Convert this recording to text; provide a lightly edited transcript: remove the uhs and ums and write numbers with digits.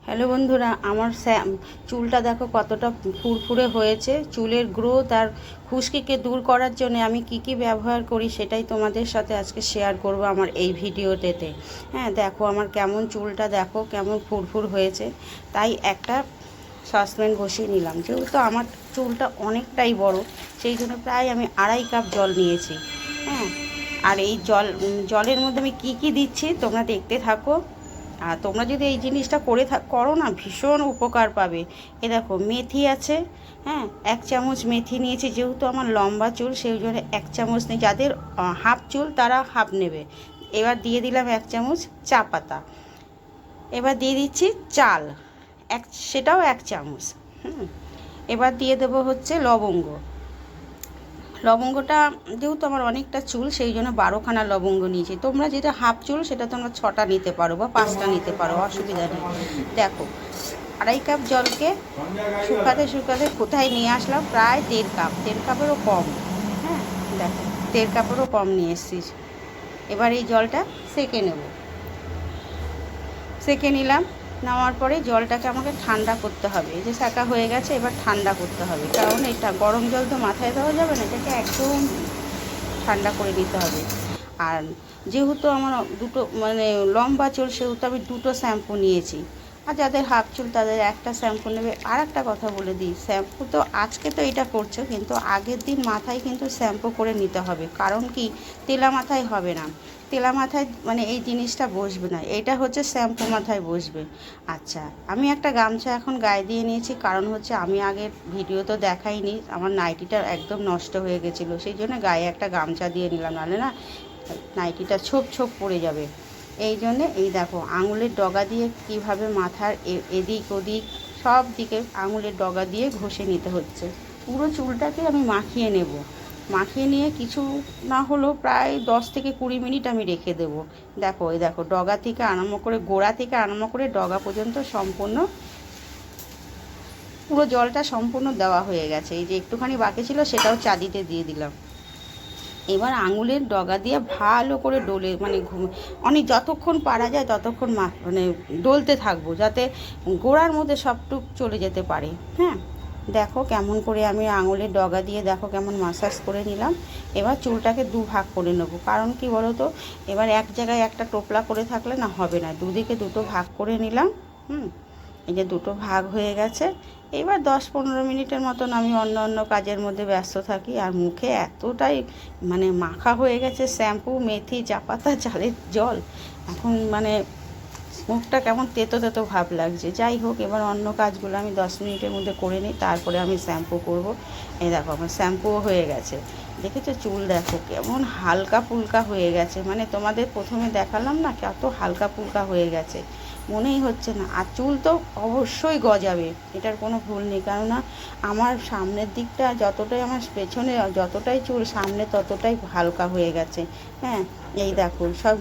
Hello বন্ধুরা, আমার চুলটা দেখো কতটা ফুরফুরে হয়েছে। চুলের গ্রোথ আর খুশকিকে দূর করার জন্য আমি কি কি ব্যবহার করি সেটাই তোমাদের সাথে আজকে শেয়ার করব আমার এই ভিডিওতে। হ্যাঁ, দেখো আমার কেমন চুলটা, দেখো কেমন ফুরফুর হয়েছে। তাই একটা সসপ্যান বসিয়ে নিলাম। যেহেতু আমার চুলটা অনেকটাই বড়, সেই জন্য প্রায় আমি 2.5 কাপ জল নিয়েছি। হ্যাঁ, আর এই জলের মধ্যে আমি কি কি দিচ্ছি তোমরা দেখতে থাকো। আর তোমরা যদি এই জিনিসটা করো না, ভীষণ উপকার পাবে। এ দেখো মেথি আছে। হ্যাঁ, 1 চামচ মেথি নিয়েছি। যেহেতু আমার লম্বা চুল সেই জন্য 1 চামচ নেই, যাদের হাফ চুল তারা হাফ নেবে। এবার দিয়ে দিলাম 1 চামচ চা পাতা। এবার দিয়ে দিচ্ছি চাল, সেটাও 1 চামচ। এবার দিয়ে দেবো হচ্ছে লবঙ্গ। লবঙ্গটা যেহেতু আমার অনেকটা চুল সেই জন্য 12খানা লবঙ্গ নিয়েছি। তোমরা যেটা হাফ চুল সেটা তোমরা 6টা নিতে পারো বা 5টা নিতে পারো, অসুবিধা নেই। দেখো 2.5 কাপ জলকে শুকাতে শুকাতে কোথায় নিয়ে আসলাম, প্রায় 1.5 কাপ, 1.5 কাপেরও কম। হ্যাঁ, দেখো 1.5 কাপেরও কম নিয়ে এসেছিস। এবার এই জলটা সেঁকে নেব। সেঁকে নিলাম। নেওয়ার পরে জলটাকে আমাকে ঠান্ডা করতে হবে। এই যে সেঁকা হয়ে গেছে, এবার ঠান্ডা করতে হবে, কারণ এটা গরম জল তো মাথায় দেওয়া যাবে না, এটাকে একদম ঠান্ডা করে নিতে হবে। আর যেহেতু আমার দুটো লম্বা চুল, সেহেতু আমি 2টো শ্যাম্পু নিয়েছি। আর যাদের হাফ চুল তাদের একটা শ্যাম্পু নেবে। আর একটা কথা বলে দিই, শ্যাম্পু তো আজকে তো এটা করছো, কিন্তু আগের দিন মাথায় কিন্তু শ্যাম্পু করে নিতে হবে। কারণ কি, তেলা মাথায় হবে না। তেলা মাথায় এই জিনিসটা বসবে না, এটা হচ্ছে শ্যাম্পু মাথায় বসবে। আচ্ছা, আমি একটা গামছা এখন গায়ে দিয়ে নিয়েছি, কারণ হচ্ছে আমি আগের ভিডিও তো দেখাইনি, আমার নাইটিটা একদম নষ্ট হয়ে গেছিলো, সেই জন্য গায়ে একটা গামছা দিয়ে নিলাম, নাহলে না নাইটিটা ছোপ ছোপ পড়ে যাবে। এই জন্যে এই দেখো আঙুলের ডগা দিয়ে কিভাবে মাথার এদিক ওদিক সব দিকে আঙুলের ডগা দিয়ে ঘষে নিতে হচ্ছে। পুরো চুলটাকে আমি মাখিয়ে নেব। মাখিয়ে নিয়ে কিছু না হলেও প্রায় 10 থেকে 20 মিনিট আমি রেখে দেব। দেখো এই দেখো ডগা থেকে আরম্ভ করে, গোড়া থেকে আরম্ভ করে ডগা পর্যন্ত সম্পূর্ণ পুরো জলটা সম্পূর্ণ দেওয়া হয়ে গেছে। এই যে একটুখানি বাকি ছিল সেটাও চাদিতে দিয়ে দিলাম। এবার আঙুলের ডগা দিয়ে ভালো করে ডলে অনেক যতক্ষণ পারা যায় ততক্ষণ ডলতে থাকবো, যাতে গোড়ার মধ্যে সবটুক চলে যেতে পারে। হ্যাঁ, দেখো কেমন করে আমি আঙুলের ডগা দিয়ে দেখো কেমন মাসাজ করে নিলাম। এবার চুলটাকে 2 ভাগ করে নেবো। কারণ কি বলো তো, এবার এক জায়গায় একটা টোপলা করে থাকলে না হবে না, দুদিকে 2টো ভাগ করে নিলাম। এই যে 2টো ভাগ হয়ে গেছে। এবার 10-15 মিনিটের মতন আমি অন্য কাজের মধ্যে ব্যস্ত থাকি। আর মুখে এতটাই মাখা হয়ে গেছে শ্যাম্পু, মেথি, চা পাতা, চালের জল, এখন মুখটা কেমন তেতো তেতো ভাব লাগছে। যাই হোক, এবার অন্য কাজগুলো আমি 10 মিনিটের মধ্যে করে নিই, তারপরে আমি শ্যাম্পু করব। এই দেখো আমার শ্যাম্পুও হয়ে গেছে। দেখেছো চুল দেখো কেমন হালকা ফুলকা হয়ে গেছে। তোমাদের প্রথমে দেখালাম না কত হালকা ফুলকা হয়ে গেছে, মনেই হচ্ছে না। আর চুল তো অবশ্যই গজাবে, এটার কোনো ভুল নেই। কেননা আমার সামনের দিকটা যতটাই, আমার পেছনে যতটাই চুল, সামনে ততটাই হালকা হয়ে গেছে। হ্যাঁ, এই দেখো সব